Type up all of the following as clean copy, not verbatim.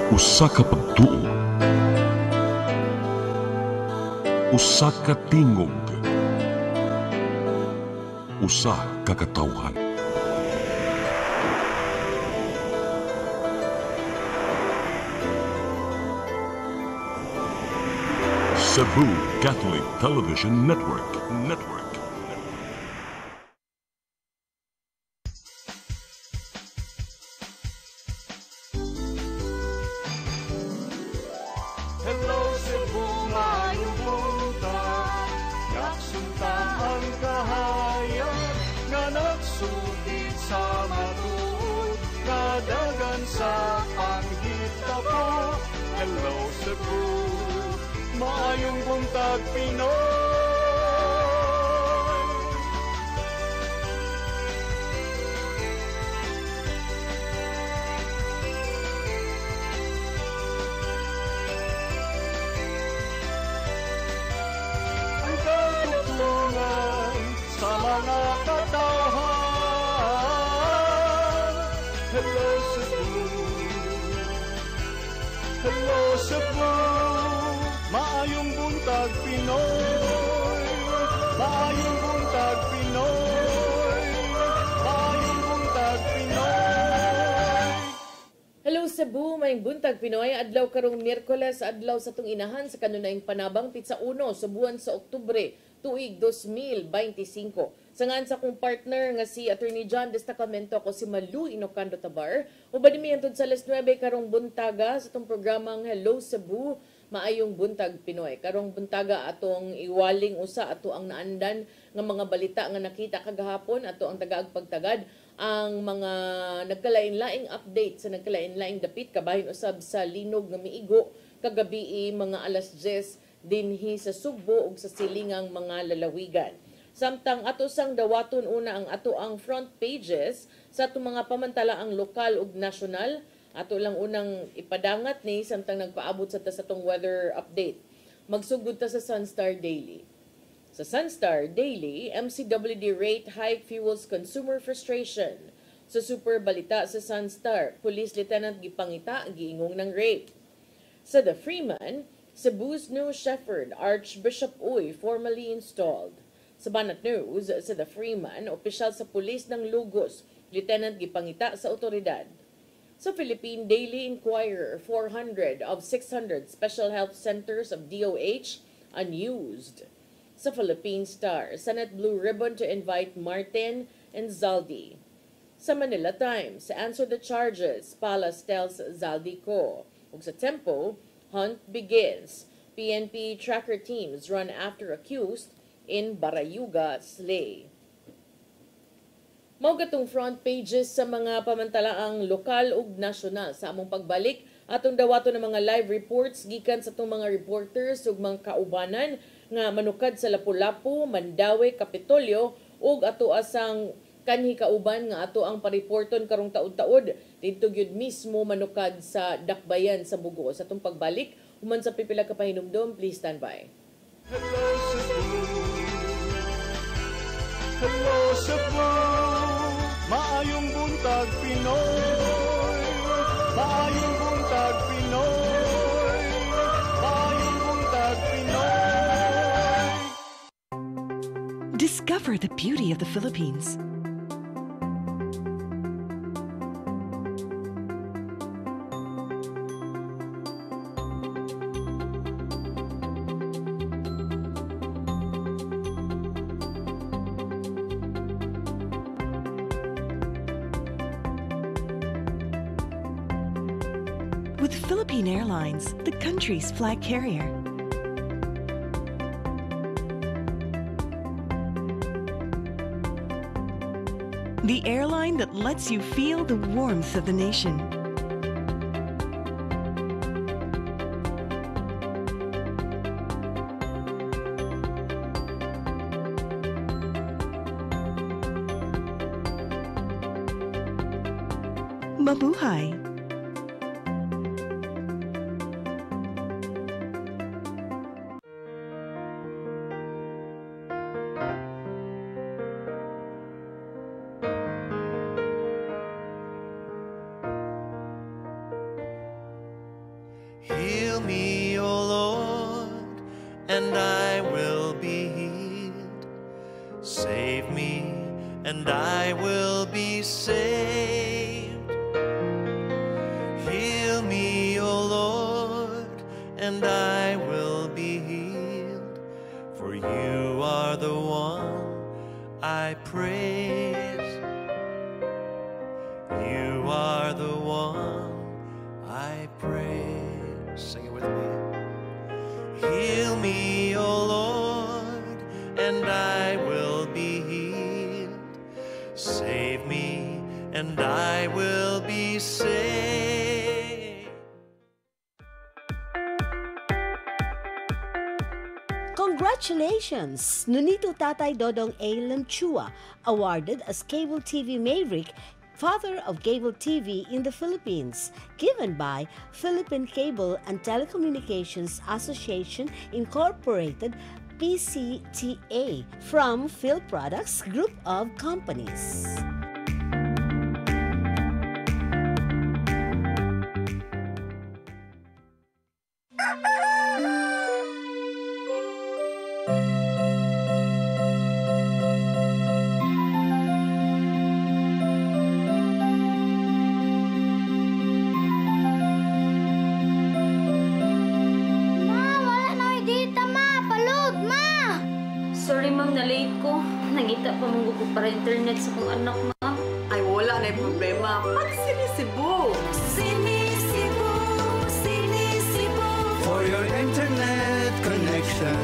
Usa ka pagtuo, usa ka tingog, usa ka katawhan. Cebu Catholic Television Network. Hello Cebu, maayong buntag. Naksunta ang kahayag nga nagsulid sa matuod, kadagan sa panghitabo. Hello Cebu, maayong buntag Pinoy. Ang katutulungan sa mga katawhan. Hello Cebu, hello Cebu, maayong buntag Pinoy, maayong buntag Pinoy, maayong buntag Pinoy. Hello Cebu, may buntag Pinoy, adlaw karong Miyerkules, adlaw sa tung inahan sa kanunayng panabang pitsa 1 sa buwan sa Oktubre, tuig 2025. Sangan sa kong partner nga si Attorney John Destacamento ko si Malu Inocando Tabar. Ubad mi antod sa alas 9 karong buntaga sa tong programang Hello Cebu, maayong buntag Pinoy. Karong buntaga atong iwaling usa ato ang naandan nga mga balita nga nakita kagahapon, ato ang tagaag pagtagad ang mga nagkalain-laing update sa nagkalain-laing dapit kabahin usab sa linog nga miigo kagabi mga alas 10 dinhi sa Sugbo ug sa silingang mga lalawigan. Samtang ato sang dawaton una ang ato ang front pages sa ato mga pamantalaang lokal ug nasyonal. Ato lang unang ipadangat ni samtang nagpaabot sa tong weather update. Magsugod ta sa Sunstar Daily. Sa Sunstar Daily, MCWD rate hike fuels consumer frustration. Sa super balita sa Sunstar, Police Lieutenant gipangita giingong ng rape. Sa The Freeman, Cebu's new shepherd, Archbishop Uy, formally installed. Sa Banat News, sa The Freeman, opisyal sa pulis ng Lugos, Lieutenant gipangita sa otoridad. Sa Philippine Daily Inquirer, 400 of 600 special health centers of DOH unused. Sa Philippine Star, Senate Blue Ribbon to invite Martin and Zaldi. Sa Manila Times, answer the charges, Palas tells Zaldi ko. Ug sa Tempo, hunt begins. PNP tracker teams run after accused in Barayuga slay. Mao gatong front pages sa mga pamantalaang lokal ug nasyonal sa among pagbalik atong dawaton ng mga live reports gikan sa atong mga reporters ug mga kaubanan nga manukad sa Lapu-Lapu, Mandawi, Kapitolyo ug ato asang kanhi kauban nga ato ang pariporton karong taud-taud didto gyud mismo manukad sa Dakbayan sa Bugo. Sa atong pagbalik human sa pipila ka pahinumdom, please stand by. Hello Cebu, hello Cebu, maayong buntag Pinoy, maayong buntag Pinoy, maayong buntag Pinoy. Discover the beauty of the Philippines. With Philippine Airlines, the country's flag carrier. The airline that lets you feel the warmth of the nation. Mabuhay! and I will be healed. Save me, and I will be saved. Heal me, O Lord, and I will be healed. For you are the one I praise. You are the one I praise. Sing it with me. Heal me, O Lord, and I will be healed. Save me, and I will be saved. Congratulations! Nunito Tatay Dodong A. Lamchua, awarded as Cable TV Maverick, Father of Cable TV in the Philippines, given by Philippine Cable and Telecommunications Association Incorporated, PCTA, from Phil Products Group of Companies. Sorry ma'am, na-late ko. Nangita pa mong gusto para internet sa kong anak, ma'am. Ay, wala na yung problema. Pag Sinisibu! Sinisibu, Sinisibu. For your internet connection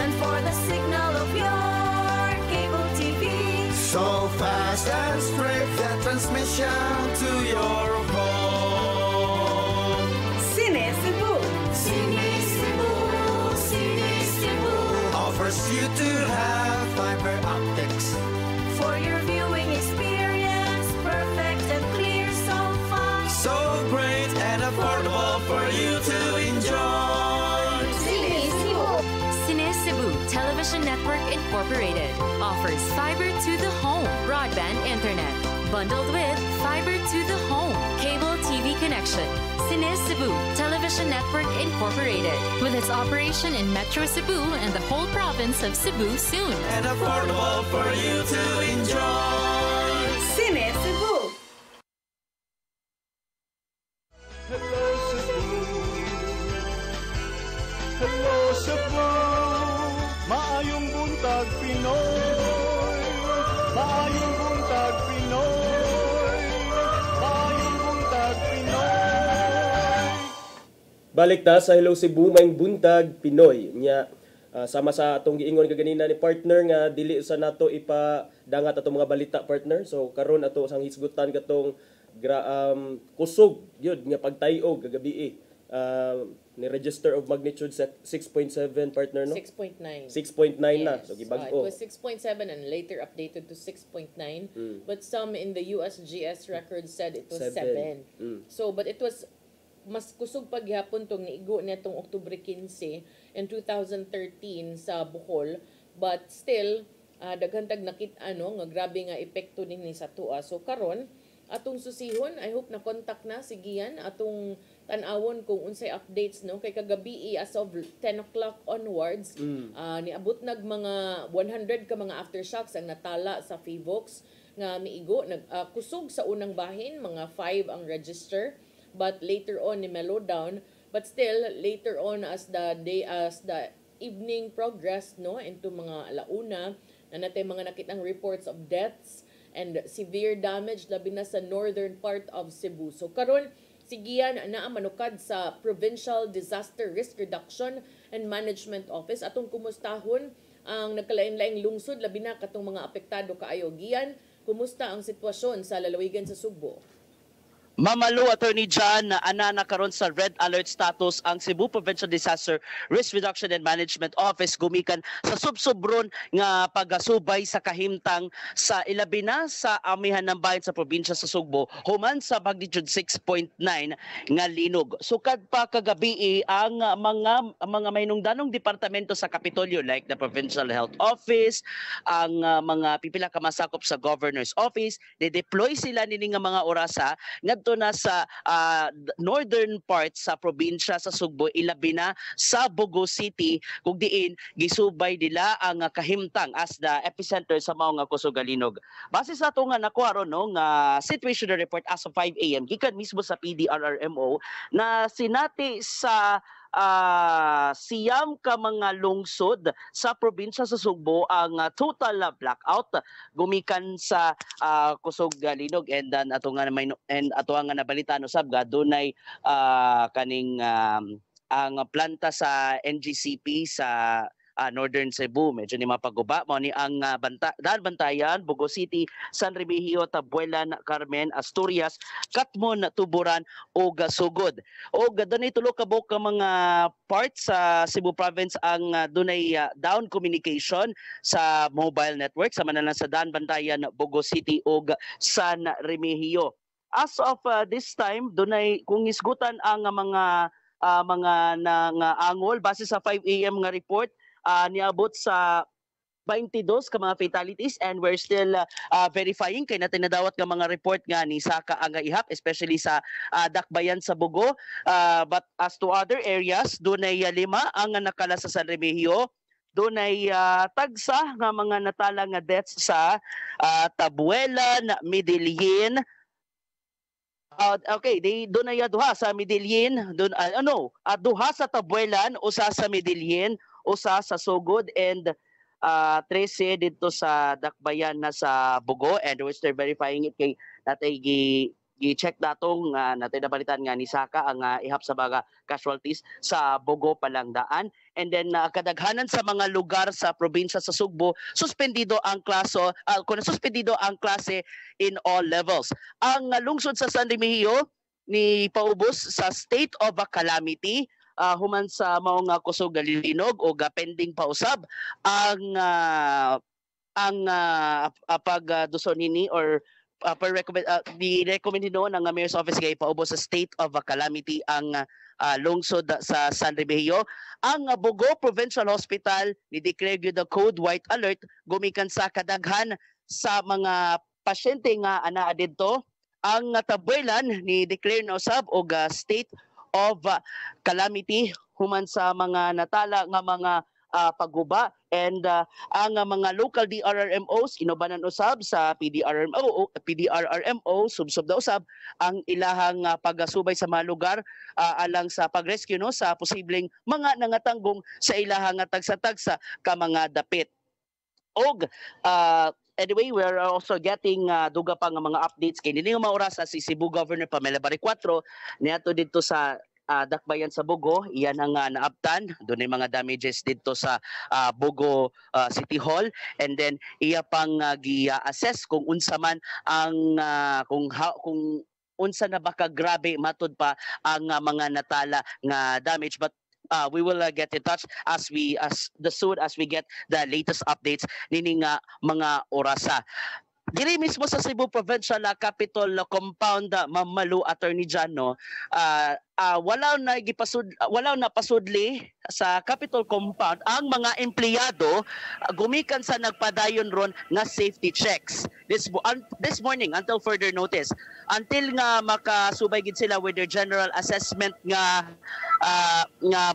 And for the signal of your cable TV. so fast and straight, the transmission to your home. Sinisibu! Sinisibu, Sinisibu. Offers you to have fiber optics. For your viewing experience, perfect and clear so fast. So great and affordable for you to enjoy. Sinisibu. Sinisibu Television Network Incorporated offers fiber to the home broadband internet bundled with fiber to the home cable TV connection. Sinisibu Television Network Incorporated, with its operation in Metro Cebu and the whole province of Cebu soon. And affordable for you to enjoy. Sinisibu! Hello Cebu, hello Cebu, maayong buntag Pinoy, maayong buntag Pinoy, maayong buntag Pinoy. Balik ta sa Hello Cebu, maayong buntag Pinoy. Nya sama sa atong giingon kaganina ni partner nga dili sa nato ipadangat atong mga balita partner. So karon ato sang hisgutan katong kusog gyud nga pagtay-og kagabi ni register of magnitude sa 6.7 partner no. 6.9. 6.9 na. Yes. So It gibag-o. was 6.7 and later updated to 6.9. But some in the USGS record said it was 7. So, but it was mas kusog paghapon tong niigo netong Oktubre 15 in 2013 sa Bohol. But still, daghan tag nakit-a no nga grabe nga epekto dinhi sa tua. So karon atong susihon, I hope na contact na si Gian atong tan-awon kung unsay updates no kay kagabi as of 10 o'clock onwards niabot nag mga 100 ka mga aftershocks ang natala sa Fivox nga miigo kusog sa unang bahin, mga 5 ang register, but later on ni mellow down, but still later on as the evening progressed no into mga alauna na natay mga nakitang reports of deaths and severe damage labi na sa northern part of Cebu. So karon sigiyan naa manukad sa Provincial Disaster Risk Reduction and Management Office atong kumustahon ang nagkalain-laing lungsod labi na katong mga apektado kaayo. Gian, kumusta ang sitwasyon sa lalawigan sa Sugbo? Mamalo, Attorney John, na ana karon sa red alert status ang Cebu Provincial Disaster Risk Reduction and Management Office gumikan sa subsobron nga pagasubay sa kahimtang sa ilabi na sa amihan ng bayan sa probinsya sa Sugbo human sa magnitude 6.9 nga linog. Sukad pa kagabi ang mga mahinungdanong departamento sa Kapitolyo like the Provincial Health Office, ang mga pipila ka masakop sa Governor's Office, de-deploy sila nini nga mga orasa ngadto dito na sa northern part sa probinsya sa Sugbo, ilabi na sa Bogo City, kung diin gisubay nila ang kahimtang as the epicenter sa mao nga kusog-alinog. Base sa ato nga nakuha ron no nga situational report as of 5 AM gikan mismo sa PDRRMO na sinati sa siyam ka mga lungsod sa probinsya sa Sugbo ang total blackout gumikan sa kusog-alinog, and then ato nga nabalita no sabga dunay kaning ang planta sa NGCP sa Northern Cebu medyo ni mapaguba mo ni ang Bantayan, Bogo City, San Remigio, Tabuelan, Carmen, Asturias, Katmon, Tuburan ug Sugod. Og dunay tulo ka buok ka mga parts sa Cebu province ang dunay down communication sa mobile network sa manalan sa Bantayan, Bogo City ug San Remigio. As of this time dunay kung isgutan ang mga angol base sa 5 AM nga report niabot sa 22 ka mga fatalities, and we're still verifying kay natin nadawat nga mga report nga ni Saka ang ihap especially sa Dakbayan sa Bogo, but as to other areas dunay 5 ang nakala sa San Remigio, dunay tagsa nga mga natala nga deaths sa Tabuelan, Medellin. Okay, doon ay duha sa Medellin, duha sa Tabuelan, usa sa Medellin, usa sa Sugod, and 13 dito sa Dakbayan na sa Bogo, and we're still verifying it kay natay gi-check datong natay nabalitan nga ni Saka ang ihap sa mga casualties sa Bogo Palangdaan. And then kadaghanan sa mga lugar sa probinsya sa Sugbo suspendido ang suspendido ang klase in all levels. Ang lungsod sa San Remigio ni paubos sa state of calamity human sa mao nga kusog-alinog o pending pausab ang pagduson nini or recommend noon ng Mayor's Office kay paubos sa state of calamity ang lungsod sa San Remigio. Ang Bogo Provincial Hospital ni declare the code white alert gumikan sa kadaghan sa mga pasyente nga anaa didto. Ang Tabuelan ni declare na usab og state of calamity human sa mga natala nga mga pagguba, and ang mga local DRRMOs inubanan usab sa PDRRMO subsub da usab ang ilahang pagasubay sa mga lugar alang sa pagrescue no sa posibleng mga nangatanggong sa ilahang tagsa-tagsa ka mga dapit. Og anyway, we are also getting duga pa nga mga updates kay nini nga maoras si Cebu Governor Pamela Baricuatro niadto dito sa Dakbayan sa Bogo, iyan ang naabtan. Doon ay mga damages dito sa Bogo City Hall, and then iya pang gi-assess kung unsa man ang kung unsa na baka grabe matud pa ang mga natala nga damage, but we will get in touch as soon as we get the latest updates nini nga mga orasa. Diri mismo sa Cebu Provincial Capitol Compound, Ma'am Malu, Attorney Jan, no, wala na pasudli sa Capitol Compound ang mga empleyado gumikan sa nagpadayon ron nga safety checks this morning until further notice, until nga makasubay gid sila with their general assessment nga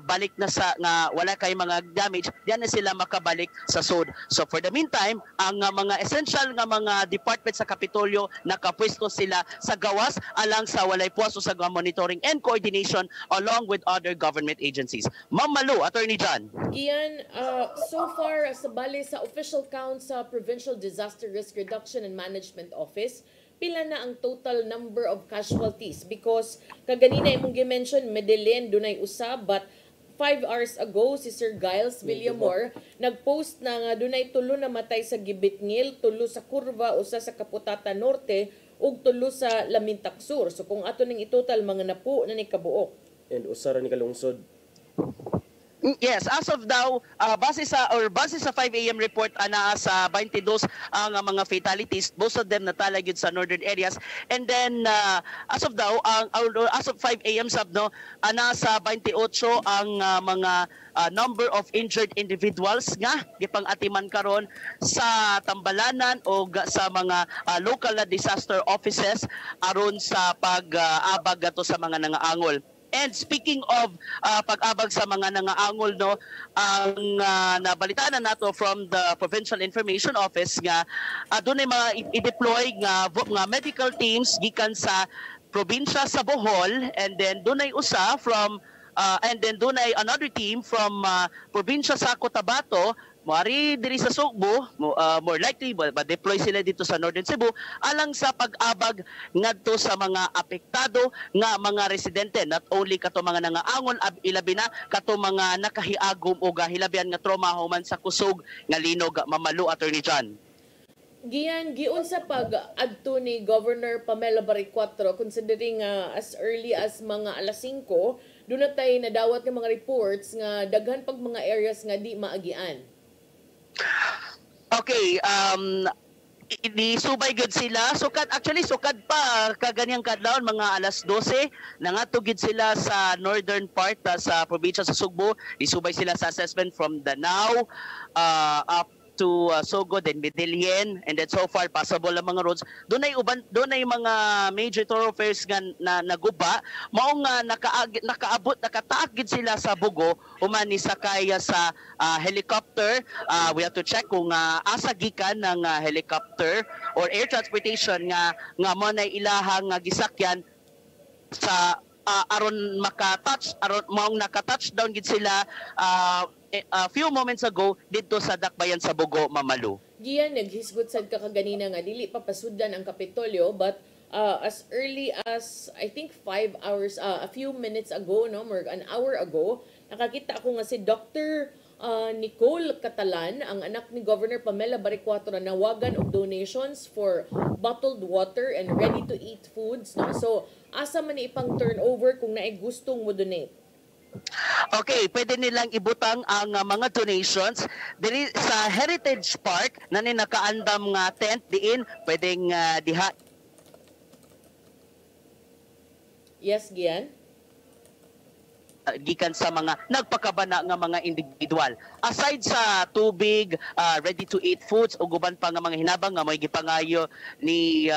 balik na sa nga wala kay mga damage, diyan na sila makabalik sa SOD. So for the meantime, ang mga essential nga mga department sa Kapitolyo nakapwesto sila sa gawas alang sa walay puwaso sa monitoring and coordination along with other government agencies. Ma'am Malu, Attorney John. Iyan, so far sa bali sa official count sa Provincial Disaster Risk Reduction and Management Office, pila na ang total number of casualties? Because kaganina imong gi-mention Medellin dunay usa, but 5 hours ago si Sir Giles Villamor nagpost na nga dunay 3 na matay sa Gibitngil, 3 sa Curva, usa sa Kaputata Norte ug 3 sa Lamintac Sur. So kung ato ning itotal mga napu na ni kabuok. And usa ra ni kalungsod. Yes, as of now, base sa 5 AM report ana sa 22 ang mga fatalities, most of them natala gyud sa northern areas. And then as of now, as of 5 AM sabno, ana sa 28 ang mga number of injured individuals nga gipang-atiman karon sa Tambalanan o sa mga local na disaster offices aron sa pag-abag ato sa mga nangaangol. And speaking of pag-abag sa mga nangaangol, no, ang nabalitaan na nato from the Provincial Information Office nga doon ay mga i-deploy nga medical teams gikan sa probinsya sa Bohol, and then doon ay usa from and then doon ay another team from probinsya sa Cotabato. Mari diri sa Sugbo, more likely ma-deploy sila dito sa Northern Cebu alang sa pag-abag ngadto sa mga apektado nga mga residente, not only kato mga nangaangon, ilabi na kato mga nakahiagom o hilabihan nga trauma human sa kusog nga linog Mamalu, Attorney John. Giun sa pag-adto ni Governor Pamela Baricuatro, considering as early as mga alas 5, doon na tayo nadawat ng mga reports nga daghan pag mga areas nga di maagian. Okay, di subay gud sila. Sukad pa kaganyang kadlawon mga alas 12 nangatugid sila sa northern part sa probinsya sa Sugbo. Isubay sila sa assessment from Danao up to Sogo, then Bidilien, and then so far possible ang mga roads. Doon ay mga major thoroughfares nga na naguba, mao nga nakataag gid sila sa Bugo human ni sakay sa helicopter. We have to check kung asa gikan ng helicopter or air transportation nga mo na ilahang gisakyan sa aron maong naka-touchdown gid sila a few moments ago dito sa Dakbayan sa Bugo, Mamalu. Gian, naghisgot sad ka kaganina nga dili pa pasudan ang Kapitolyo, but as early as I think 5 hours, a few minutes ago, no, more an hour ago, nakakita ako nga si Dr. Nicole Catalan, ang anak ni Governor Pamela Baricuatro, na nawagan og donations for bottled water and ready-to-eat foods. No? So, asa man ipang turnover kung naay gustong mo donate? Okay, pwede nilang ibutang ang mga donations diri sa Heritage Park na ni nakaandam nga tent diin, pwedeng diha. Yes, Gian? Gikan sa mga nagpakabana nga mga individual. Aside sa tubig, ready-to-eat foods o guban pa nga mga hinabang nga may gipangayo ni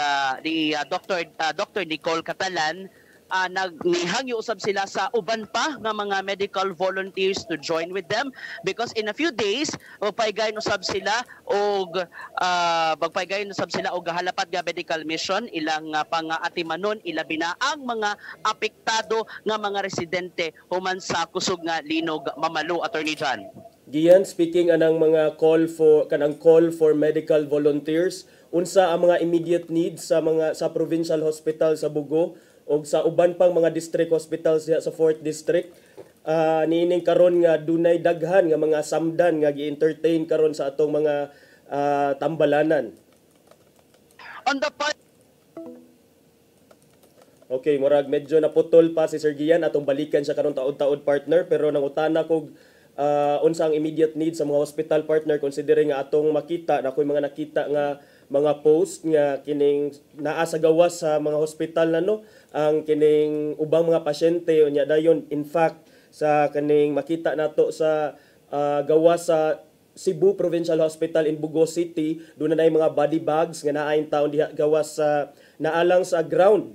Dr. Nicole Catalan, naghangyo usab sila sa uban pa nga mga medical volunteers to join with them, because in a few days magpaygayon usab sila og halapat nga medical mission ilang pang-atimanon ilabi na ang mga apektado nga mga residente human sa kusog nga linog Mamalu, Attorney John. Gian, speaking anang mga call for medical volunteers, unsa ang mga immediate needs sa provincial hospital sa Bugo o sa uban pang mga district hospitals sa 4th district? Niining karon nga dunay daghan nga mga samdan nga gi-entertain karon sa atong mga tambalanan. On the part Okay, murag medyo naputol pa si Sir Gian, atong balikan siya karon taod-taod partner, pero nangutana kog unsa ang immediate needs sa mga hospital partner, considering nga atong makita na ko'y mga nakita nga mga post nga kining naa sa gawas sa mga hospital ang kining ubang mga pasyente unya dayon. In fact, sa kaning makita nato sa gawas sa Cebu Provincial Hospital in Bugo City, doon na mga body bags nga naaing taon diha gawas sa naalang sa ground,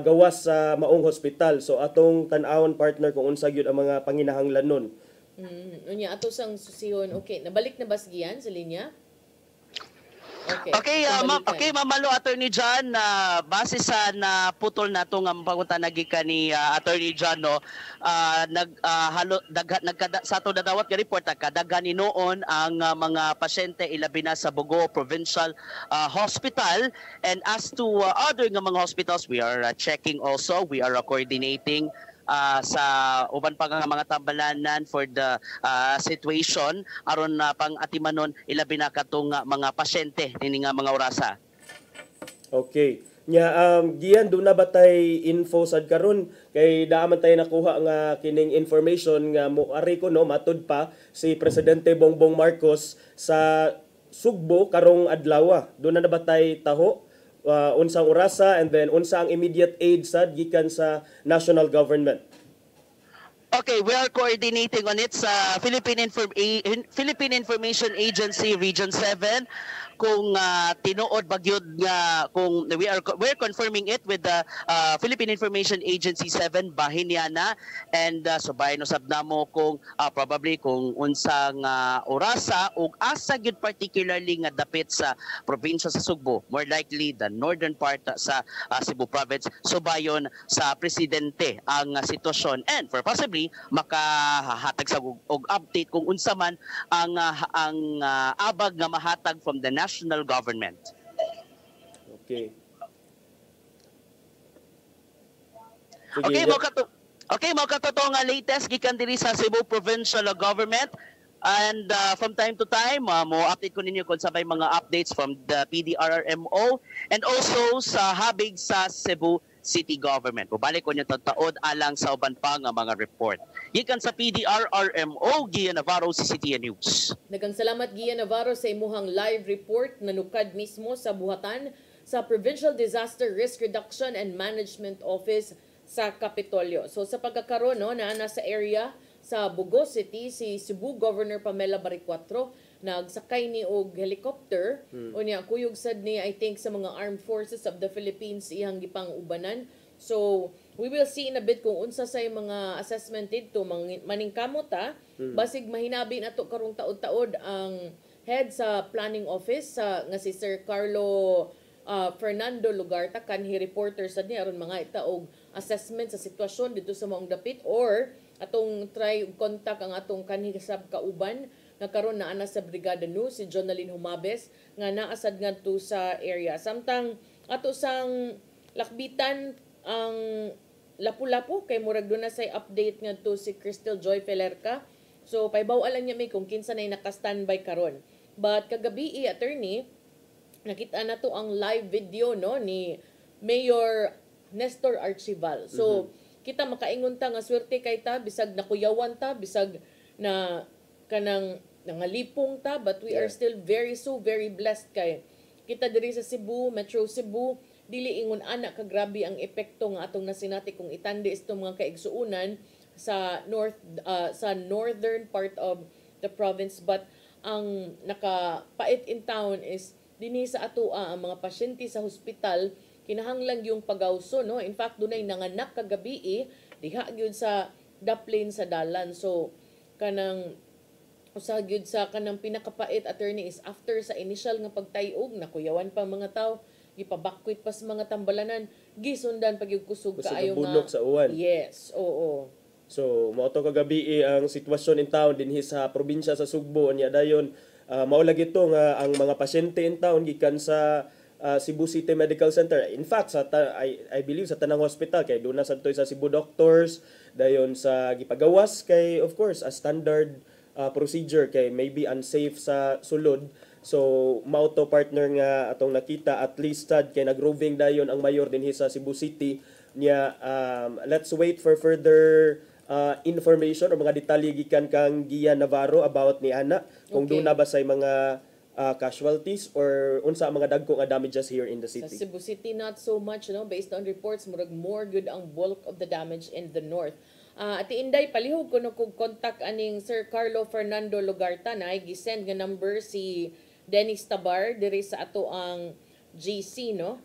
gawas sa maong hospital. So atong tan-awon partner kung unsa gyud ang mga panginahanglanon. Unya ato sang susihon. Okay, nabalik na ba Gian sa linya? Okay, Mamalu, Attorney John, base sa naputol nato nga pangunta nagikan ni Attorney John, no, sa ato nadawat nga report, kadaghan ni noon ang mga pasyente ilabi na sa Bugo Provincial Hospital. And as to other nga mga hospitals, we are checking also, we are coordinating sa uban pa nga mga tambalanan for the situation aron pang atimanon ilabi na katong mga pasyente nini nga mga orasa. Okay. Nya giyan do na batay info sad karon kay daaman tayo nakuha nga kining information nga moari ko no matud pa si Presidente Bongbong Marcos sa Sugbo karong adlaw. Do na nabatay taho unsang orasa and then unsa ang immediate aid sad gikan sa national government. Okay, we are coordinating on it sa Philippine Information Agency Region 7 kung tinuod bagyod nga kung we're confirming it with the Philippine Information Agency 7 bahin niya na and subayon usab namo kung probably kung unsang orasa ug asa gyud particularly nga dapit sa probinsya sa Sugbo, more likely the northern part sa Cebu province, subayon sa presidente ang sitwasyon and for possibly makahatag sa og update kung unsa man ang abag nga mahatag from the national government. Okay. Sige, Okay, mo katuto nga latest gikan diri sa Cebu Provincial Government and from time to time mo update ko ninyo kung sabay mga updates from the PDRRMO and also sa habig sa Cebu City Government. Bubalik ko niyo taod alang sa uban pa nga mga report. Gikan sa PDRRMO, Gian Navarro, CCTN News. Daghang salamat Gian Navarro sa imuhang live report na nukad mismo sa buhatan sa Provincial Disaster Risk Reduction and Management Office sa Kapitolyo. So sa pagkakaroon no na nasa area sa Bugo City si Cebu Governor Pamela Baricuatro nagsakay ni og helicopter unya kuyog sad ni I think sa mga armed forces of the Philippines iyang gipang ubanan. So we will see in a bit kung unsa say mga assessment dito maningkamot basig mahinabi nato karong taod-taod ang head sa planning office nga si Sir Carlo Fernando Lugarta kanhi reporter sad ni aron mga itaog assessment sa sitwasyon dito sa maong dapit or atong try contact ang atong kanhi sab kauban nga karon naa na sa Brigada News si Jonalyn Humabes nga naasad ngadto sa area. Samtang ato sang lakbitan ang lapu-lapu kay murag do na say update ngadto si Crystal Joy Felerca. So paybaw-an niya may kung kinsa nay naka-standby karon. But kagabi attorney nakita na to ang live video no ni Mayor Nestor Archival. So kita makaingon ta nga swerte kay ta bisag nakuyawan ta bisag na kanang nangalipong ta but we are still very blessed kay kita diri sa Cebu, Metro Cebu dili ingon ana ka grabe ang epekto nga atong nasinati kung itandi itong mga kaigsuunan sa northern part of the province but ang nakapait in town is dinhi sa atoa ang mga pasyente sa hospital kinahanglan yung pagawso no. In fact dunay nanganak kagabi diha gyud sa daplin sa dalan. So kanang usa gyud sa kanang pinakapait attorney is after sa initial nga pagtayog nakuyawan pa mga tao gipabakwit pa sa mga tambalanan gisundan pag yung kusog kaayo nga sa uwan. Yes, oo. So mao to kagabi ang sitwasyon in town dinhi sa probinsya sa Sugbo nya dayon mao lagi to nga ang mga pasyente in town gikan sa Cebu City Medical Center. In fact, I believe sa tanang hospital kay doon na sa sa Cebu doctors dayon sa gipagawas kay of course a standard procedure kay maybe unsafe sa sulod. So mao to partner nga atong nakita at least kay nagroving dayon ang mayor dinhi sa Cebu City niya. Let's wait for further information o mga detalye gikan kang Gian Navarro about ni ana kung doon na ba say mga casualties or unsa mga dagko nga damages here in the city. Sa Cebu City not so much no based on reports murag more good ang bulk of the damage in the north. Ati Inday palihog kuno kog contact aning Sir Carlo Fernando Lugarta na gisend nga number si Dennis Tabar diri sa ato ang GC no.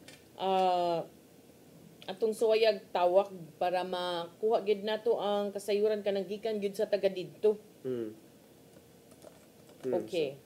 Atong suwayag tawak para makuha gid nato ang kasayuran kanang gikan gid sa taga didto. Okay.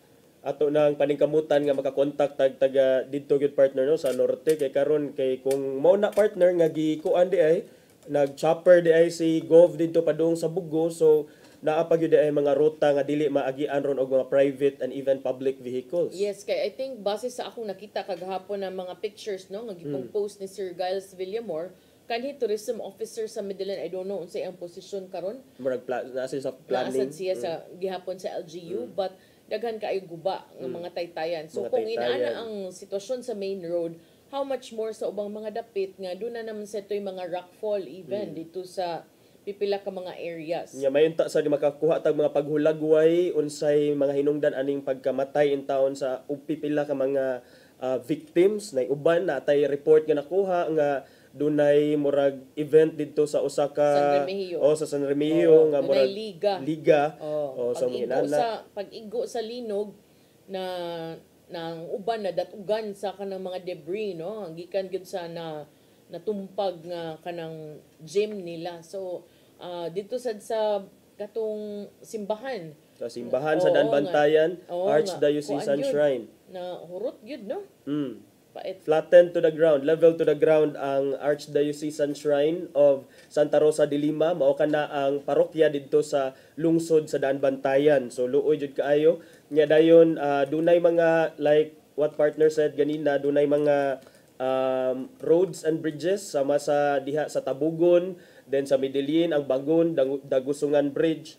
Ato nang paningkamutan nga makakontak taga didto gyud partner no sa norte kay karon kay kung mao na partner nga gikuan di ay nag-chopper di ay si Gov didto padung sa Bugo so naa pa gyud ay mga ruta nga dili maagian ron og mga private and even public vehicles. Yes, kay I think base sa akong nakita kagahapon na mga pictures no nga gipong post ni Sir Giles Villamor kanhi tourism officer sa Medellin. I don't know unsay ang posisyon karon. Murag nasa sa planning. Naasad siya sa gihapon sa LGU but daghan kaayo guba ng mga taytayan. So mga kung taytayan. inaana ang sitwasyon sa main road, how much more sa ubang mga dapit nga doon na naman sa ito'y mga rockfall even dito sa pipila ka mga areas. Nya may unta sa di makakuha tag mga paghulagway unsay mga hinungdan aning pagkamatay in taon sa pipila ka mga victims na uban na tay report nga nakuha nga dunay murag event didto sa usa ka San Remigio. sa San Remigio nga murag liga. sa mga pag-igo sa linog na ng uban na datugan sa kanang mga debris, no, gikan gid sa natumpag nga kanang gym nila. So dito sa katong simbahan sa sa Danbantayan Archdiocesan Shrine na hurot gyud, no. Pait. Flattened to the ground, level to the ground ang Archdiocesan Shrine of Santa Rosa de Lima. Mao kana ang parokya didto sa lungsod sa Danbantayan. So luoy jud kaayo nya dayon dunay mga like what partner said ganina, dunay mga roads and bridges sama sa diha sa Tabugon, then sa Medellin ang Bagon, Dagusungan Bridge.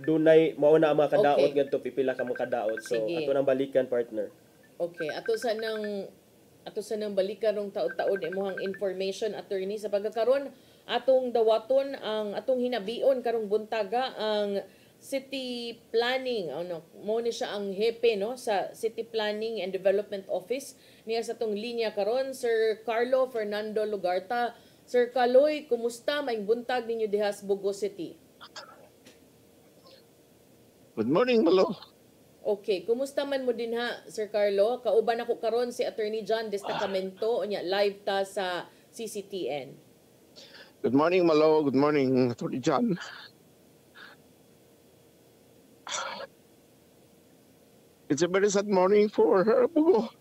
Dunay mao na ang mga kadaot ngadto pipila ka mga kadaot. So ato nang balikan partner. Okay, ato sa nang balikan rong taud-taud imong information, attorney, sa pagkakaron atong dawaton ang atong hinabion karong buntaga ang City Planning, mo ni siya ang hepe, no, sa City Planning and Development Office niya sa tong linya karon, Sir Carlo Fernando Lugarta. Sir Kaloy, kumusta maing buntag ninyo diha sa Bogo City? Good morning, Malo. Okay, kumusta man mo din ha, Sir Carlo? Kauban ako karon si Attorney John Destacamento, unya live ta sa CCTN. Good morning, Malo. Good morning, Attorney John. It's a very sad morning for Bugo.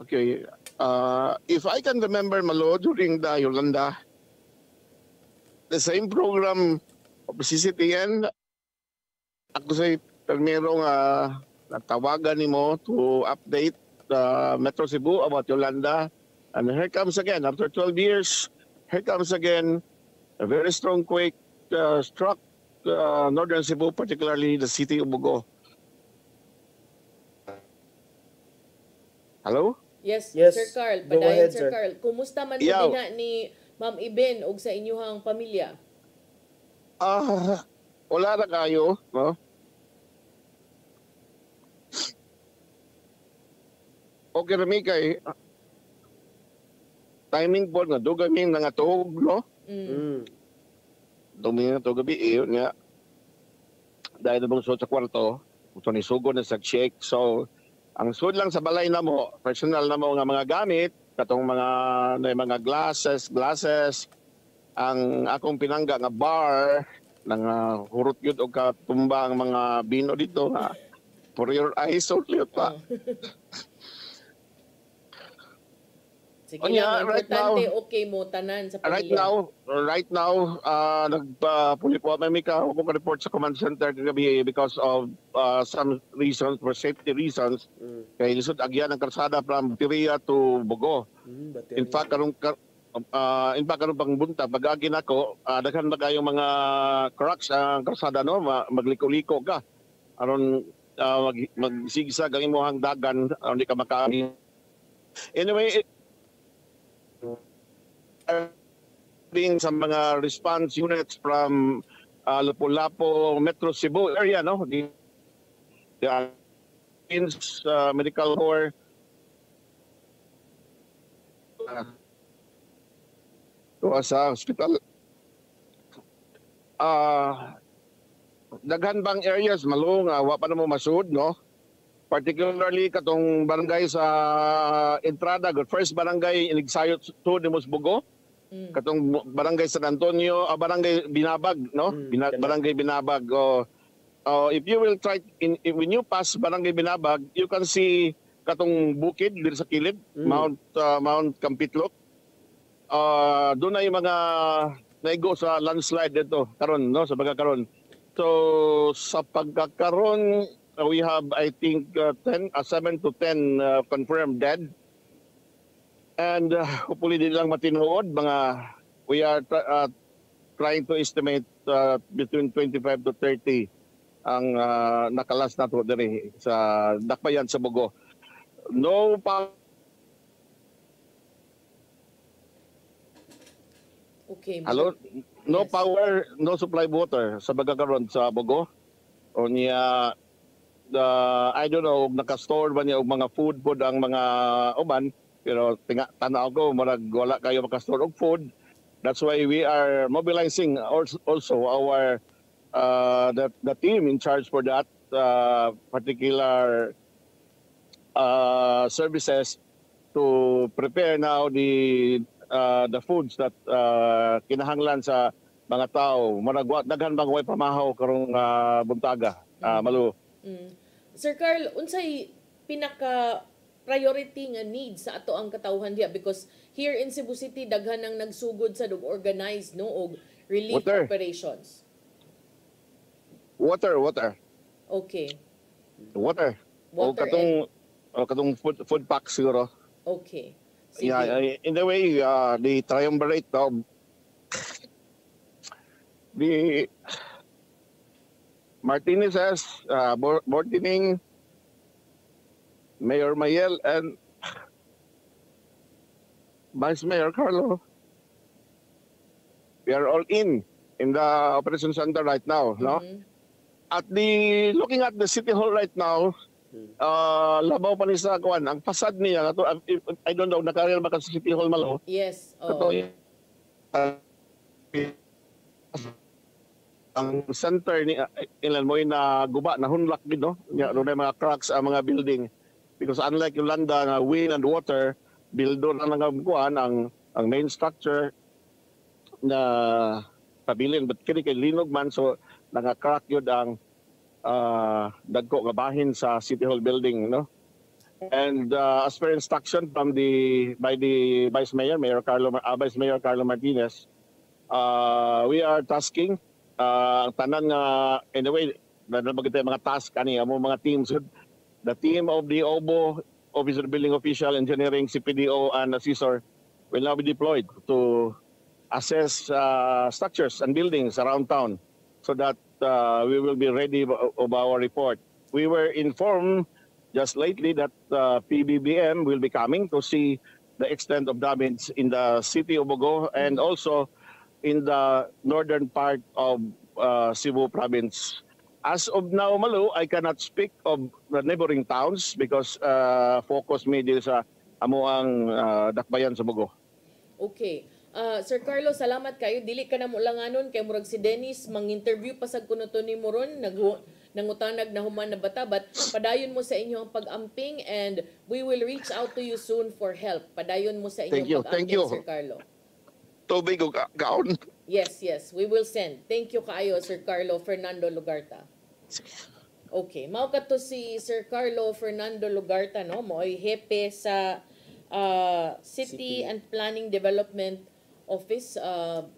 Okay. If I can remember, Malo, during the Yolanda, the same program of CCTN, ako sa permerong natawagan nimo to update Metro Cebu about Yolanda. And here comes again, after 12 years, here comes again a very strong quake struck northern Cebu, particularly the city of Bugo. Hello? Yes, Yes. Sir Carl. Go Padayon, ahead, Sir sir. Carl. Kumusta man mo din ha ni Ma'am Iben og sa inyong pamilya? Wala na kayo, no? Okay, Rami, kay timing po nga, doon kami nangatog, no? Doon to gabi, nga. Dahil na bang sa kwarto, ito ni Sugo na sa check. So, ang sud lang sa balay na mo, personal na mo nga mga gamit, katong mga glasses, ang akong pinangga nga bar, nang hurot yun o katumba ang mga bino dito, ha? For your eyes only pa. Sige lang, importante okay mo tanan sa pamilya. Right now, nagpuli po kami ako report sa command center kagabi because of some reasons, for safety reasons. Kaya lisod agyan ang kalsada from Piria to Bogo. In fact, karong pang bunta, pag-agin ako, daghan ba kayong mga cracks ang kalsada, no? Magliko-liko ka. Aron magsigsag ang imuhang dagan, hindi ka makaani. Anyway, being sa mga response units from Lapu-Lapu, Metro Cebu area, no? The Medical Corps, sa hospital. Daghan bang areas, Malo, nga wa pa na mo masud, no? Particularly katong barangay sa entrada, first barangay Inigsayot to de Musbugo. Katong barangay San Antonio, barangay Binabag, no? Barangay Binabag. If you will try, when you pass barangay Binabag, you can see katong bukid dito sa kilid, Mount Campitlok. Doon na yung mga naigo sa landslide dito karon, no, sa pagkakaroon. So sa pagkakaroon, we have I think 7 to 10 confirmed dead. And hopefully di lang matinuod, we are trying to estimate between 25 to 30 ang nakalas nato diri sa Dakbayan sa Bogo. No pa Okay. Hello? No power, no supply water sa bagakaron sa Bogo. O niya, I don't know, nakastore ba niya og mga food ang mga uban. Pero tanaw ko, marag wala kayo makastore og food. That's why we are mobilizing also our the team in charge for that particular services to prepare now the foods that kinahanglan sa mga tao. Daghan bang way pamahaw karong buntaga, Malu. Sir Carl, unsay pinaka priority nga need sa ato ang katawhan diya, because here in Cebu City daghan ang nagsugod sa organized no og relief operations. Water. Okay. Water. O katong food pack siguro. Okay. Sige. Yeah, in the way the triumvirate of the Martinez's, Bortining, Mayor Mayel, and Vice Mayor Carlo. We are all in the operation center right now, no? At looking at the City Hall right now, labaw pa ni sa kuan, ang fasad niya, I don't know, nakareal ba ka sa City Hall, Malo? Yes. Ang center ni ilan mo na guba na hunlak gid no, nya mga cracks ang mga building. Because unlike Yolanda nga wind and water, bildo na nga kuan ang main structure na pabilin, but kini kay linog man, so nanga-crack yun ang dagko nga bahin sa City Hall building, no? And as per instruction from by the Vice Mayor Carlo Martinez, we are tasking tanan nga in a way mga task ani amo mga teams. The team of the OBO, Office of Building Official, Engineering, CPDO, and Assessor will now be deployed to assess structures and buildings around town so that we will be ready of our report. We were informed just lately that PBBM will be coming to see the extent of damage in the city of Bogo and also in the northern part of Cebu province. As of now, Malu, I cannot speak of the neighboring towns because focus me dito sa amuang Dakbayan sa Bogo. Okay. Sir Carlo, salamat kayo. Dili ka na mo langanon kay murag si Dennis mang-interview pa sad kuno to ni Moron nangutanag na human na bata, but padayon mo sa inyo ang pag-amping and we will reach out to you soon for help. Padayon mo sa inyo pag-amping, Sir Carlo. Tubig o kaon. Yes, we will send. Thank you kaayo, Sir Carlo Fernando Lugarta. Okay, mao kadto si Sir Carlo Fernando Lugarta, no? Mo'y hepe sa City and Planning Development Office.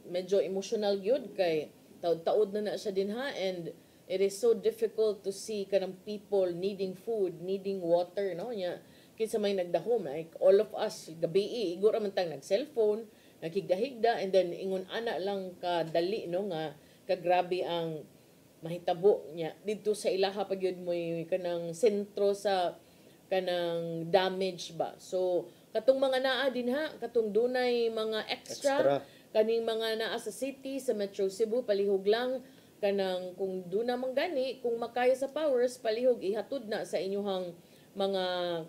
Medyo emotional yun kay taod-taod na siya din ha, and it is so difficult to see kanang people needing food, needing water, no? Nya kinsa may nagdahom, like all of us gabi igura man tang nag-cellphone, nakigda-higda, and then ingon ana lang kadali, no, nga kagrabe ang mahitabo niya dito sa ilaha pag yun mo kanang sentro sa kanang damage ba. So katong mga naa din ha, katong dunay mga extra. Kaning mga naa sa city, sa Metro Cebu, palihog lang kanang kung duna man gani, kung makaya sa powers, palihog ihatod na sa inyuhang mga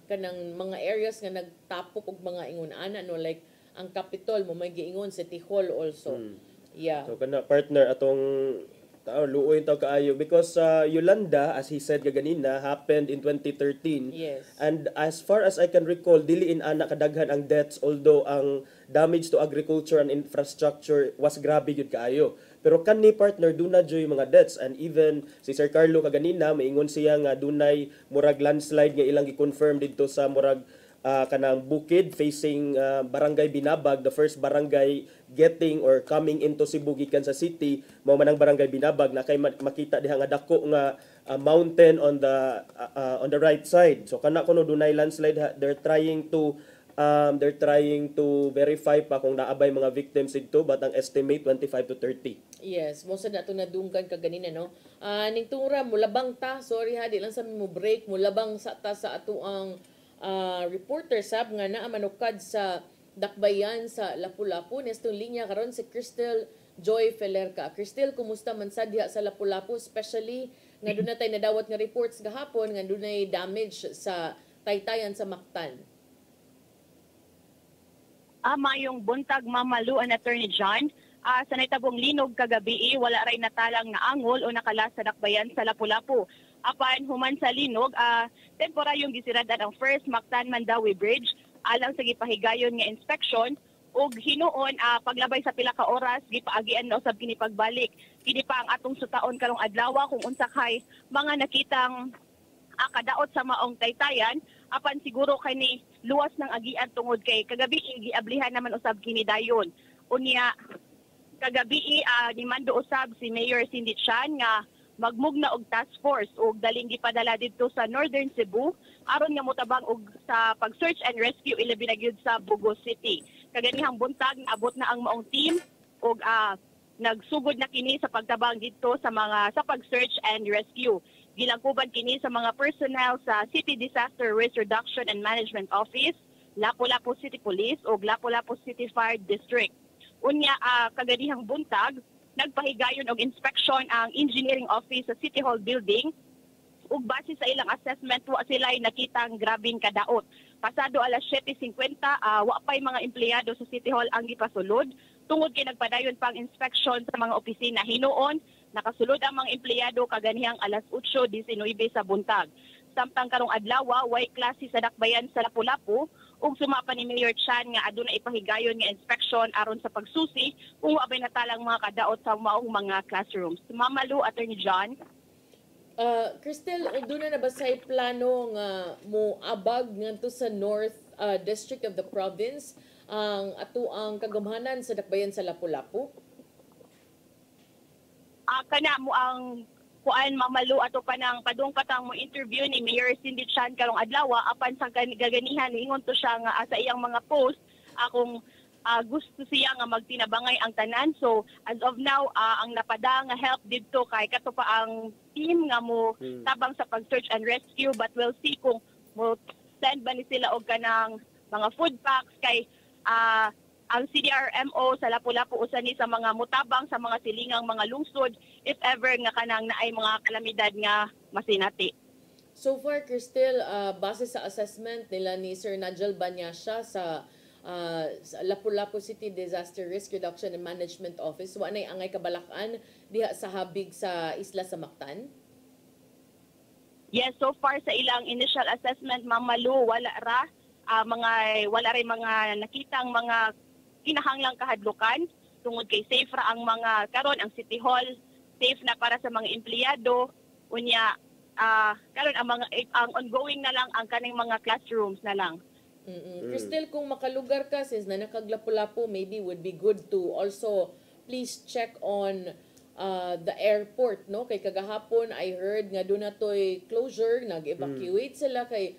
kanang mga areas nga nagtapok og mga ingon ana, no, like ang Capitol mo may giingon, City Hall also. Yeah. So kana partner atong luoy taw kaayo because Yolanda, as he said kaganina, happened in 2013. Yes. And as far as I can recall, dili in ana kadaghan ang deaths, although ang damage to agriculture and infrastructure was grabe gyud kaayo. Pero kani partner duna joy mga deaths, and even si Sir Carlo kaganina maingon siya nga dunay murag landslide nga ilang gi-confirm didto sa murag kanang bukid facing Barangay Binabag, the first barangay getting or coming into Cebu gikan sa city, mao man ang Barangay Binabag na kay makita diha nga dako nga mountain on the right side. So kana kuno dunay landslide, they're trying to verify pa kung naabay mga victims dito, but ang estimate 25 to 30. Yes, mo sa nato nadunggan kaganina, no. Ning tungra mulabang ta, sorry ha, di lang sa mo break, mulabang sa ta sa ato ang reporter sab nga naa manukad sa dakbayan sa Lapu-Lapu. Nestong linya karon si Crystal Joy Felerca. Crystal, kumusta man sa diha sa Lapu-Lapu, especially nga doon na tayo nadawat nga reports gahapon nga doon ay damage sa taytayan sa Mactan. Mayong buntag Mamalu and Attorney John. Sa naitabong linog kagabi, wala ray natalang nga angol o nakalas sa dakbayan sa Lapu-Lapu. Apan human sa linog, temporaryong gisiradan ang First Mactan-Mandawi Bridge alang sa gipahigayon nga inspeksyon ug hinuon paglabay sa pila ka oras gipaagian na usab kini pagbalik. Kini pa ang atong sutaon karong adlaw kung unsa kay mga nakitang kadaot sa maong taytayan apan siguro kani luwas ng agian tungod kay kagabi giablihan naman usab kini dayon. Unya kagabi ni mando usab si Mayor Cindy Chan nga magmugna og task force ug daling gipadala didto sa Northern Cebu aron nga motabang og sa pag-search and rescue ilabi na gyud sa Bugo City. Kaganihang buntag naabot na ang maong team ug nagsugod na kini sa pagtabang didto sa pag-search and rescue. Gilangkuban kini sa mga personnel sa City Disaster Risk Reduction and Management Office, Lapu-Lapu City Police ug Lapu-Lapu City Fire District. Unya kaganihang buntag nagpahigayon og inspection ang engineering office sa City Hall building ug base sa ilang assessment wa sila nakitang grabing kadaot. Pasado alas 7:50 wa pay mga empleyado sa City Hall ang gipasulod tungod kay nagpadayon pang inspection sa mga opisina. Hinuon nakasulod ang mga empleyado kaganihang alas 8:19 sa buntag. Samtang karong adlaw way klase sa dakbayan sa Lapu-Lapu ug sumapa ni Mayor Chan nga aduna ipahigayon nga inspeksyon aron sa pagsusi kung wa bay natalang mga kadaot sa maong mga classrooms. Mamalu, Attorney John. Crystal, doon na ba sa plano nga mo abag ngadto sa North District of the province ang ato ang kagamhanan sa dakbayan sa Lapu-Lapu? Kana mo ang kuan Mamalu ato pa nang padungkatang mo interview ni Mayor Cindy Chan karong adlaw apan sa gaganihan ingon to siya nga sa iyang mga post akong gusto siya nga magtinabangay ang tanan. So as of now ang napada nga help didto kay kato pa ang team nga mo tabang sa pag-search and rescue but we'll see kung mo send ba ni sila og kanang mga food packs kay ang CDRMO sa Lapu-Lapu usa ni sa mga mutabang sa mga silingang mga lungsod if ever nga kanang naay mga kalamidad nga masinati. So far, Crystal, base sa assessment nila ni Sir Nigel Banyasha sa Lapu-Lapu City Disaster Risk Reduction and Management Office, wa nay angay kabalakan diha sa habig sa isla sa Mactan? Yes, so far sa ilang initial assessment, Mamalu, wala rin mga nakitang mga kinahanglang kahadlukan tungod kay safe ra ang mga karon ang City Hall safe na para sa mga empleyado unya karon ang ongoing na lang ang kaning mga classrooms na lang. Crystal, kung makalugar ka since na nakaglapu-lapu, maybe would be good to also please check on the airport, no? Kay kagahapon I heard nga doon na to'y closure, nag-evacuate sila kay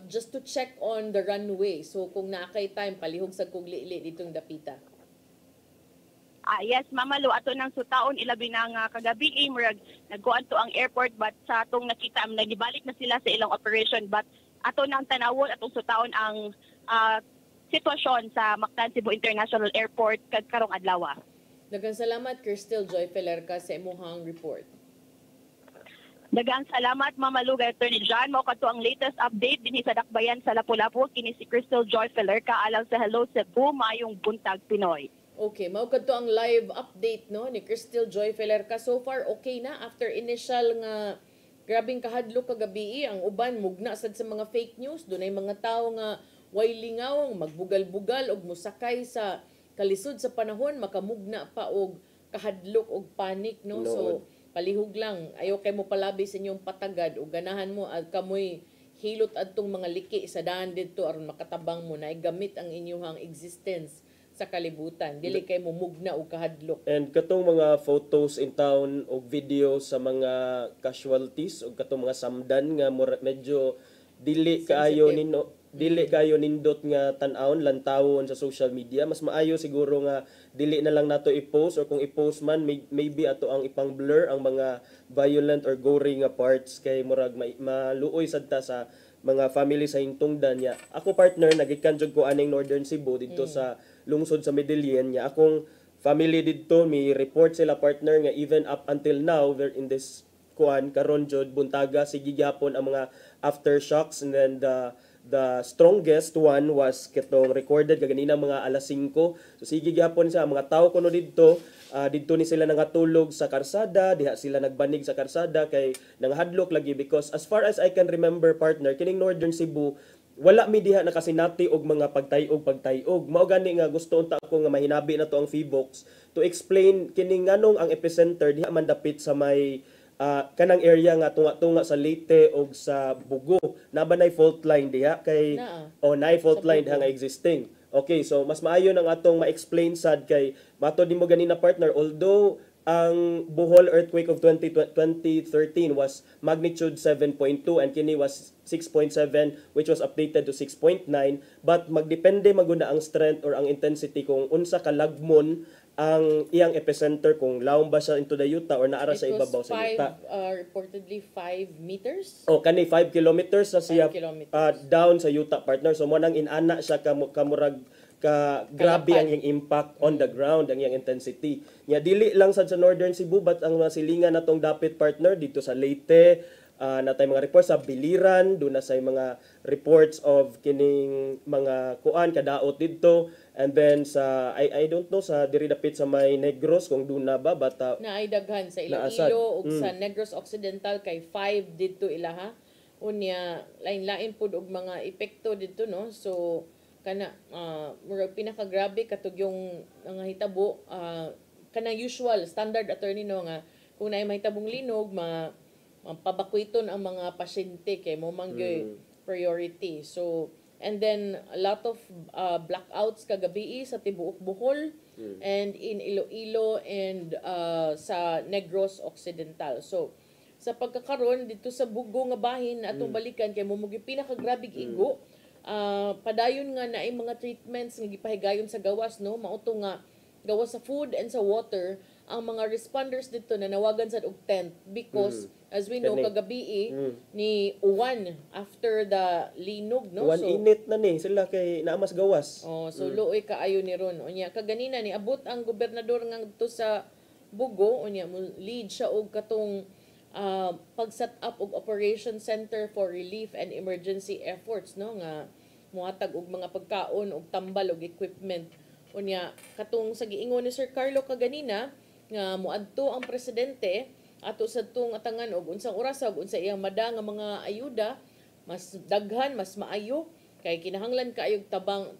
just to check on the runway. So kung naakay time, palihog sa kuglili ditong dapita. Yes, Mamalu, ato nang sutaon ilabi na nga kagabi murag nagkuan to ang airport but sa atong nakita nagibalik na sila sa ilang operation but ato nang tanawon atong sutaon ang sitwasyon sa Mactan Cebu International Airport karong adlaw. Daghang salamat Crystal Joy Felerca sa imong report. Daghang salamat Mamalu Attorney John. Mao kadto ang latest update dinhi sa dakbayan sa Lapu-Lapu kini si Crystal Joy Felerca alang sa Hello Cebu mayong buntag Pinoy. Okay, mao kadto ang live update no ni Crystal Joy Felerca. So far okay na after initial nga grabing kahadlok kagabi ang uban mugna sad sa mga fake news. Dunay mga tawo nga way lingaw magbugal-bugal og musakay sa kalisod sa panahon makamugna pa og kahadlok og panic no. So palihog lang ayo kay mo palabi sa inyong patagad o ganahan mo at kamoy hilot adtong mga liki sa daan didto aron makatabang mo na gamit ang inyong existence sa kalibutan dili kay mo mugna og kahadlok. And katong mga photos in town o video sa mga casualties o katong mga samdan nga medyo dili kaayo dili kayo nindot nga tan-awon lantawon sa social media. Mas maayo siguro nga dili na lang nato i-post, or kung i-post man maybe ato ang ipang blur ang mga violent or gory nga parts kay murag maluoy sad ta sa mga family sa hintungdan niya. Ako partner nagikan jud ko aning Northern Cebu didto sa lungsod sa Medellin niya. Akong family didto may report sila partner nga even up until now we're in this kuan karon jud buntaga sige gyapon ang mga aftershocks, and then the strongest one was ketong recorded kaganina mga alas 5. So sige gyapon sa mga tao kuno didto ni sila nangatulog sa karsada, diha sila nagbanig sa karsada kay nanghadlok lagi because as far as I can remember partner kining Northern Cebu wala mi diha nakasinati og mga pagtayog. Mao gani nga gusto unta ako nga mahinabi na to ang Feebox to explain kining nganong ang epicenter diha man dapit sa may kanang area nga tunga-tunga sa Leyte o sa Bugo. Naba nay fault line diha kay nay fault line diha nga existing. Okay, so mas maayo nang atong ma-explain sad kay mato din mo ganina partner, although ang Bohol earthquake of 2013 was magnitude 7.2 and kini was 6.7 which was updated to 6.9, but magdepende maguna ang strength or ang intensity kung unsa ka lagmon ang iyang epicenter, kung laom ba siya into the yuta or naara sa ibabaw sa yuta. Reportedly 5 meters? O, kani 5 kilometers sa siya down sa yuta partner. So, mo nang inana siya kamurag grabe ang iyang impact on the ground, ang iyang intensity. Nya dili lang sad sa Northern Cebu, but ang silingan natong dapit partner dito sa Leyte, natay mga reports sa Biliran, doon na say mga reports of kining mga kuan kadaot didto, and then sa I don't know sa diri dapit sa may Negros kung doon na ba bata na ay daghan sa Iloilo ug sa Negros Occidental kay 5 didto ilaha unya lain-lain pud og mga epekto didto no. So kana murag pinakagrabe katug yung mga hitabo kana usual standard attorney no nga kung naay mahitabong linog pabakwiton ang mga pasyente kay mo mangyoy priority. So and then a lot of blackouts kagabi sa tibuok Bohol and in Iloilo and sa Negros Occidental. So sa pagkakaron dito sa Bugo nga bahin atong balikan kay mo pinakagrabig igo. Padayon nga na ay mga treatments nga gipahigayon sa gawas no, mauto nga gawas sa food and sa water. Ang mga responders dito na nawagan sa og tent because as we know kagabi ni uwan after the linog no, so init na ni sila kay naamas gawas. So luoy kaayo ni ron unya kaganina ni abot ang gobernador nga dito sa Bugo unya mo lead siya og katong pag-set up og operation center for relief and emergency efforts no nga muhatag og mga pagkaon og tambal og equipment unya katong sa giingon ni Sir Carlo kaganina nga muadto ang presidente ato sa tung atangan og unsang oras ug unsa iyang mada nga mga ayuda mas daghan mas maayo kay kinahanglan kaayog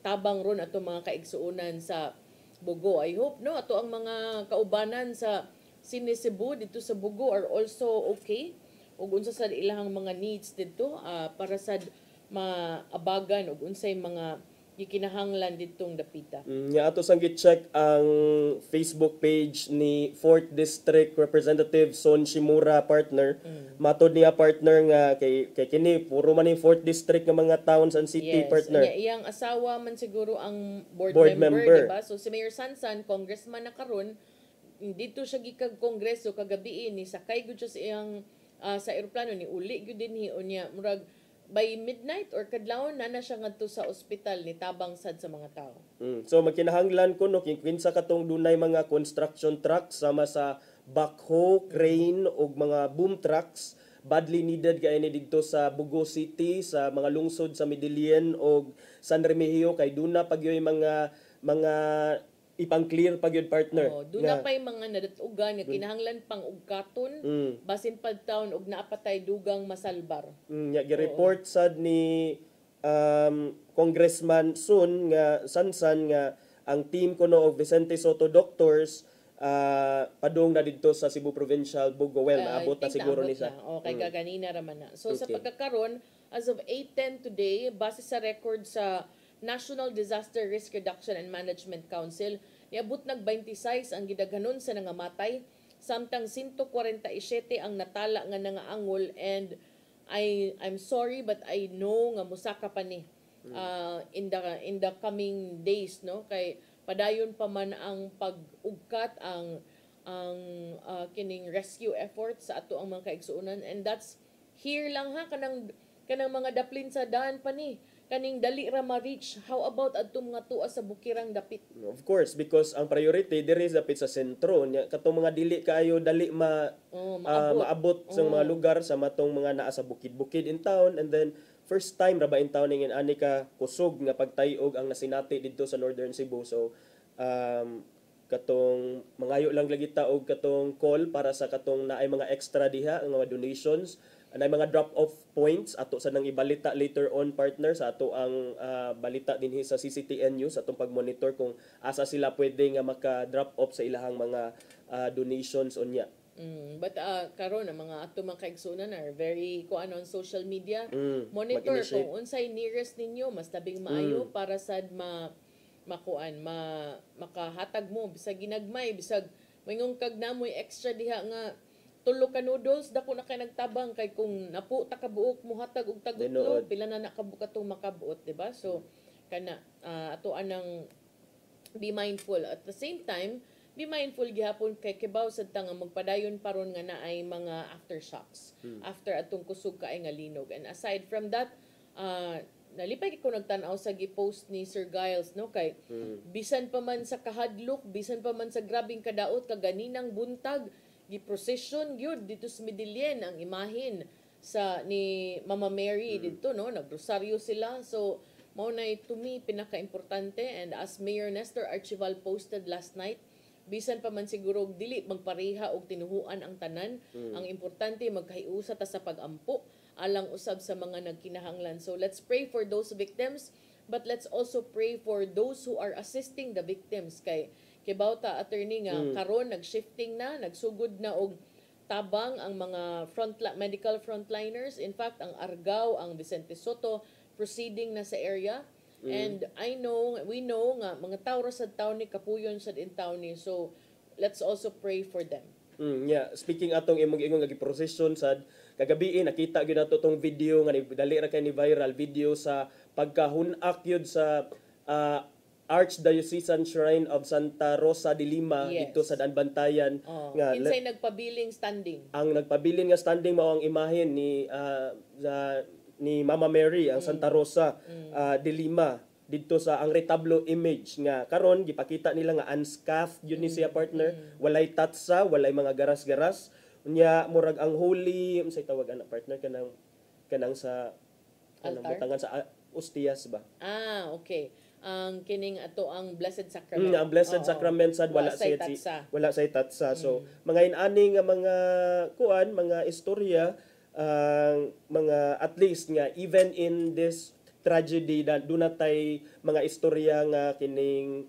tabang ron ato mga kaigsuonan sa Bugo. I hope no ato ang mga kaubanan sa Cine Cebu dito sa Bugo are also okay ug unsa sad ilang mga needs dito para sad maabagan ug unsay mga gikinahanglan ditong dapita. Ato sang gi-check ang Facebook page ni 4th District Representative Son Shimura partner. Matod niya partner nga kay kini puro man yung 4th District nga mga towns and city partner. Iyang asawa man siguro ang board member. Diba? So si Mayor Sansan, congressman na karon, dito siya gikag kongreso kagabi ni sakay gud siya sa iyang sa eroplano ni uli gyud dinhi unya murag by midnight or kadlawon na siya ngadto sa ospital ni tabang sad sa mga tao. So magkinahanglan ko no kinsa katong dunay mga construction trucks sama sa backhoe, crane ug mga boom trucks badly needed kay ni didto sa Bugo City, sa mga lungsod sa Medellin ug San Remigio kay duna pagyoy mga ipang-clear pag yun partner. Doon na pa'y mga nadatugan nga kinahanglan pang ugkaton, basin pagtaon og naapatay dugang masalbar. Gi-report sad ni Congressman Sun nga Sansan nga ang team kuno og Vicente Soto Doctors padung na didto sa Cebu Provincial Bugo. Well, naabot na siguro ni sa. Okay, kaganina raman na. So sa pagkakaron, as of 8:10 today, base sa record sa National Disaster Risk Reduction and Management Council, niabot nag 26 ang gidaghanon sa nangamatay, samtang 147 ang natala nga nangaangol, and I'm sorry but I know nga musaka pa ni in the coming days, no, kay padayon pa man ang pag-ugkat ang kining rescue efforts sa ato ang mga kaigsuonan, and that's here lang ha, kanang mga daplin sa daan pa ni kaning dali ra ma-reach. How about adtong mga tuwa sa bukirang dapit? Of course, because ang priority diri dapit sa sentro nya katong mga dili kaayo dali maabot sa mga lugar sa matong mga naa sa bukid-bukid in town, and then first time ra ba in town ning ani ka kusog nga pagtayog ang nasinati didto sa Northern Cebu. So katong mangayo lang lagi ta og katong call para sa katong naay mga extra diha ang mga donations, anay mga drop-off points ato sa nang ibalita later on, partner, sa ato ang balita dinhi sa CCTN News atong pag-monitor kung asa sila pwede nga maka-drop off sa ilahang mga donations unya. But karon ang mga ato mga kaigsuonan are very on social media. Monitor kung unsay nearest ninyo, mas tabing maayo para sad makahatag mo bisag ginagmay, bisag mayngong kag namoy extra diha nga tulo ka noodles dako na kay nagtabang, kay kung napu ta ka buok mo hatag og tagutlo pila na nakabukatong makabuot, di ba? So kana ato anang be mindful, at the same time be mindful gihapon kay kibaw sad ta nga magpadayon paron nga naay mga aftershocks after atong kusog kaay nga linog. And aside from that, nalipay ko nagtan-aw sa gi-post ni Sir Giles, no, kay bisan pa man sa kahadlok, bisan pa man sa grabing kadaot kaganinang buntag, gi-procession gyud dito sa Midilien ang imahin sa ni Mama Mary dito, no, nagrosaryo sila. So mao na to me pinaka-importante, and as Mayor Nestor Archival posted last night, bisan pa man siguro dili magpareha og tinuhuan ang tanan, ang importante magkahiusa ta sa pag-ampo alang usab sa mga nagkinahanglan. So let's pray for those victims, but let's also pray for those who are assisting the victims. Kay bawta attorney nga karon nag-shifting na, nagsugod na og tabang ang mga medical frontliners. In fact, ang Argao, ang Vicente Soto proceeding na sa area. And we know nga mga tawra sa taon ni kapuyon sa in town ni. So let's also pray for them. Speaking atong imong nga gi-procession sad kagabi, nakita gyud nato tong video nga dali ra kay ni viral video sa pagkahunak yun sa Archdiocesan Shrine of Santa Rosa de Lima dito sa Danbantayan. Nga kinsay nagpabiling standing. Ang nagpabiling nga standing mao ang imahen ni Mama Mary, ang Santa Rosa de Lima dito sa ang retablo image nga karon gipakita nila nga unscathed yun ni siya, partner. Walay tatsa, walay mga garas-garas. Unya murag ang holy, unsay tawag ana, partner, kanang sa butangan sa ostias ba? Okay. Ang kining ato ang Blessed Sacrament. Ang Blessed Sacrament sad wala sa tatsa. So mga inani nga mga mga istorya, mga at least nga even in this tragedy do natay mga istorya nga kining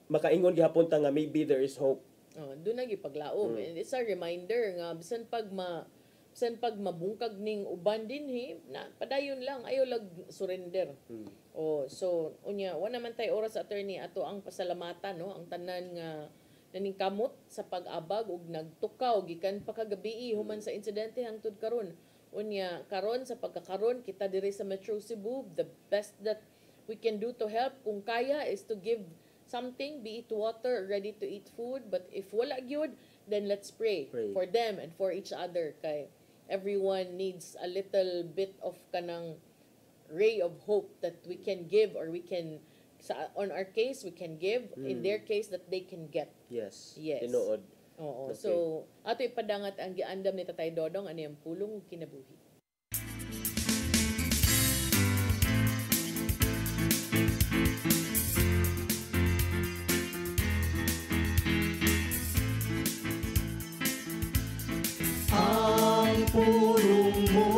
makaingon gihapon ta nga maybe there is hope. Doon na gipaglaom. And it's a reminder nga bisan pag mabungkag ning uban dinhi na padayon lang, ayo lag surrender. So unya wala man tay oras, attorney, ato ang pasalamatan, no, ang tanan nga naningkamot sa pag-abag ug nagtukaw gikan pa kagabi human sa insidente hangtod karon. Unya karon sa pagkakaron kita diri sa Metro Cebu, the best that we can do to help kung kaya is to give something, be it water, ready to eat food. But if wala gyud, then let's pray for them and for each other, kay everyone needs a little bit of kanang ray of hope that we can give, or we can on our case we can give, in their case that they can get. Yes. Tinuod. Oo. Okay. So ato ipadangat ang giandam ni Tatay Dodong ani ang pulong ug kinabuhi. Ang pulong mo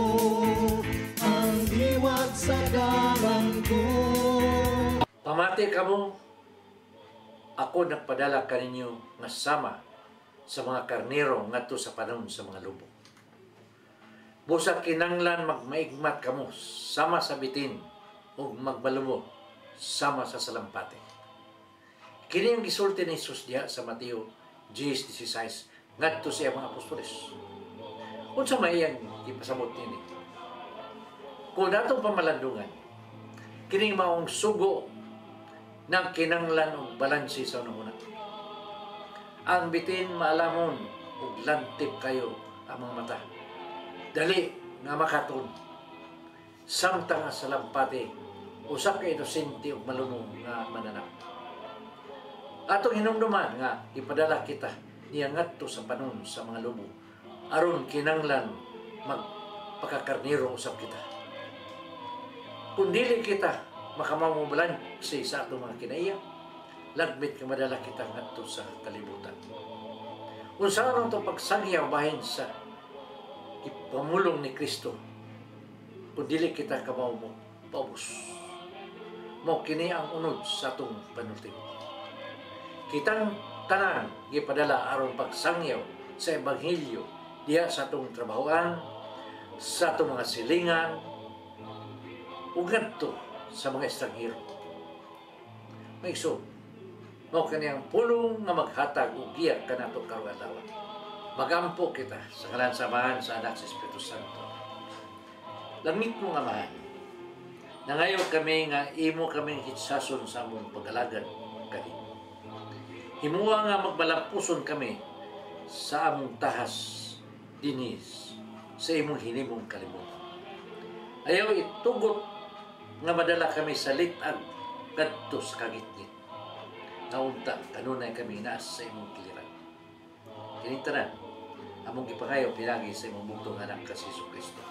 ang diwat sa dalan ko. Pamati kamo, ako nagpadala kaninyo nga sama sa mga karnero ngadto sa panon sa mga lubong. Busa kinanglan magmaigmat kamo sama sa bitin ug magmalumo sama sa salampate. Kini ang gisulti ni Jesus diha sa Mateo 10:16 ngadto sa mga apostoles. Unsa may iyang ipasabot nini? Kung datong pamalandungan, kining maong sugo ng kinanglan o balansi sa una. Ang bitin maalamon ug lantip kayo ang mga mata. Dali nga makaton. Samtang sa lampati, usa ka inosente ug malumong nga mananap. Atong hinumduman nga ipadala kita niya ngadto sa panon sa mga lubo aron kinanglan magpakakarniro usab kita. Kung dili kita makamamubalansi sa atong mga kinaiya, lagmit ka madala kita ngadto sa kalibutan. Unsa ron to pagsangyaw bahin sa ipamulong ni Kristo, kung dili kita kamaw mo paubos. Mo kini ang unod sa atong panultimo. Kitang tanan gipadala aron pagsangyaw sa ebanghelyo diha sa atong trabahoan, sa atong mga silingan, ug ngadto sa mga estranghero. Maigsoon, mao kaniyang pulong nga maghatag og giya kanato karong adlaw. Magampo kita sa ngalan sa Amahan, sa Anak, sa Espiritu Santo. Langit mo nga Amahan, nangayo kami nga imo kaming hitsason sa among pag-alagad kani. Himuwa nga magbalampuson kami sa among tahas dinis sa imong hinimong kalibutan. Ayaw itugot nga madala kami sa litag kadto sa kagitgit. Naunta kanunay kami naas sa imong kiliran. Kining tanan among gipangayo pinagi sa imong bugtong anak ka si Jesucristo.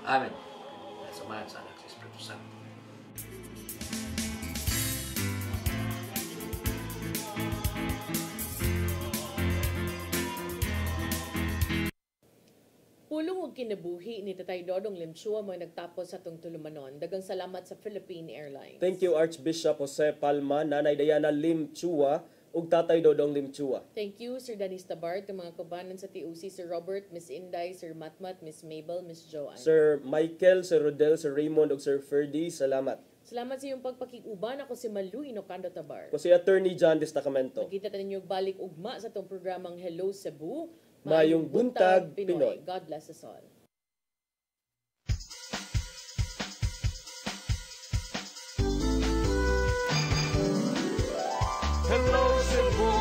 Amen. Samahan sa Anak, sa Espiritu Santo. Pulong og kinabuhi ni Tatay Dodong Limchua mo nagtapos sa atong tulumanon. Dagang salamat sa Philippine Airlines. Thank you Archbishop Jose Palma, Nanay Diana Limchua ug Tatay Dodong Limchua. Thank you Sir Danis Tabart, ang mga kabanan sa TOC, Sir Robert, Miss Inday, Sir Matmat, Miss Mabel, Miss Joanne. Sir Michael, Sir Rodel, Sir Raymond ug Sir Ferdy, salamat. Salamat sa iyong pagpakiguban. Ako si Malu Inocando Tabar. Ko si Attorney John Destacamento. Nakita ninyo balik ugma sa itong programang Hello Cebu. Mayong Buntag, Pinoy. God bless us all. Hello Cebu.